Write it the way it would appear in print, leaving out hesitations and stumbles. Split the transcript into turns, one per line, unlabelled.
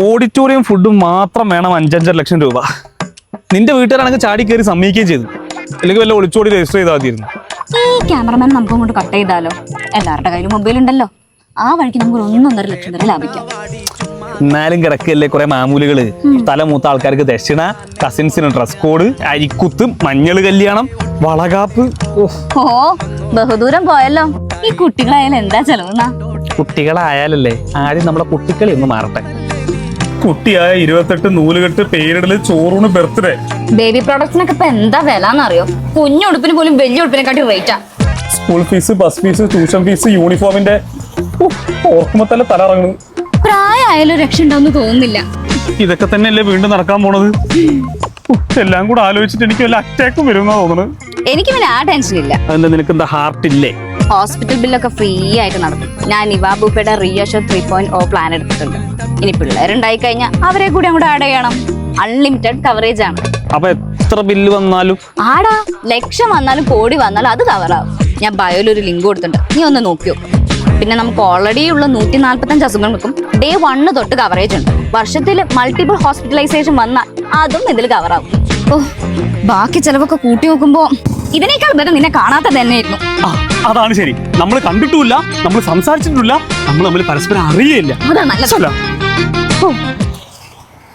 Auditorium ഫുഡും മാത്രം വേണം 5-5 ലക്ഷം രൂപ. നിന്റെ വീട്ടുകാരാണെങ്കിൽ ചാടി കയറി സമ്മതിക്കുകയും ചെയ്തു. അല്ലെങ്കിൽ വല്ല ഒളിച്ചോടി രജിസ്റ്റർ ചെയ്താൽ മതിയായിരുന്നു.
ഈ ക്യാമറമാൻ നമുക്കും കൊണ്ട് കട്ട് ചെയ്താലോ? എല്ലാവരുടെ കയ്യിലും മൊബൈൽ ഉണ്ടല്ലോ. ആ വഴിക്ക് നമുക്ക് 1.5 ലക്ഷം വരെ ലാഭിക്കാം.
എന്നാലും കിടക്കല്ലേ കുറെ മാമൂലുകള്. തലമൂത്ത ആൾക്കാർക്ക് ദക്ഷിണ, കസിൻസിന് ഡ്രസ് കോഡ്, അരിക്കുത്ത്, മഞ്ഞള് കല്യാണം, വളകാപ്പ്.
ഓ ബഹുദൂരം പോയല്ലോ. ഈ കുട്ടികളായാലും എന്താ ചെലവുന്നാ?
കുട്ടികളായാലല്ലേ ആദ്യം നമ്മളെ കുട്ടിക്കളി ഒന്ന് മാറട്ടെ. കുട്ടിയായ 28 നൂലുകെട്ട്, പേരിടല്, ചോറൂണ്, ബർത്ത്ഡേ.
ബേബി പ്രോഡക്ട്സിനൊക്കെ ഇപ്പൊ എന്താ വില എന്നറിയോ? കുഞ്ഞുടുപ്പിന് പോലും വലിയ ഉടുപ്പിനെക്കാട്ടി റേറ്റാ.
School fees, bus fees, tuition fees, യൂണിഫോമിന്റെ ഓർക്കുമ്പോ തന്നെ തലറങ്ങുന്നു.
പ്രായമായാലും രക്ഷ ഉണ്ടാവുന്ന തോന്നുന്നില്ല.
ഇതൊക്കെ തന്നെയല്ലേ വീണ്ടും നടക്കാൻ പോണത്. എല്ലാം കൂടെ ആലോചിച്ചിട്ട് എനിക്ക് വല്ല അറ്റാക്കും വരുമെന്നാ തോന്നുന്നത്.
എനിക്ക് പിന്നെ ആ ടെൻഷൻ ഇല്ല.
അതെന്താ നിനക്ക് എന്താ ഹാർട്ട് ഇല്ലേ?
ഹോസ്പിറ്റൽ ബില്ലൊക്കെ ഫ്രീ ആയിട്ട് നടക്കും. ഞാൻ നിവാബുപ്പയുടെ റിയഷോ 3.0 പ്ലാൻ എടുത്തിട്ടുണ്ട്. ഇനി പിള്ളേരുണ്ടായി കഴിഞ്ഞാൽ അവരെ കൂടി അങ്ങോട്ട് ആഡ് ചെയ്യണം. അൺലിമിറ്റഡ് കവറേജ് ആണ്.
അപ്പൊ എത്ര ബില്ല് വന്നാലും
ആടാ, ലക്ഷം വന്നാലും കോടി വന്നാലും അത് കവറാവും. ഞാൻ ബയോയിൽ ഒരു ലിങ്ക് കൊടുത്തിട്ടുണ്ട്, നീ ഒന്ന് നോക്കിയോ. പിന്നെ നമുക്ക് ഓൾറെഡി ഉള്ള 145 അസുഖങ്ങൾക്കും ഡേ 1 തൊട്ട് കവറേജ് ഉണ്ട്. വർഷത്തിൽ മൾട്ടിപ്പിൾ ഹോസ്പിറ്റലൈസേഷൻ വന്നാൽ അതും ഇതിൽ കവറാവും. ഓ, ബാക്കി ചെലവൊക്കെ കൂട്ടി നോക്കുമ്പോ ഇതിനേക്കാൾ ബലം നിന്നെ കാണാത്ത തന്നെയായിരുന്നു.
അതാണ് ശരി. നമ്മൾ കണ്ടിട്ടുമില്ല, നമ്മൾ സംസാരിച്ചിട്ടില്ല, നമ്മൾ തമ്മിൽ പരസ്പരം അറിയില്ല.
അതാ നല്ല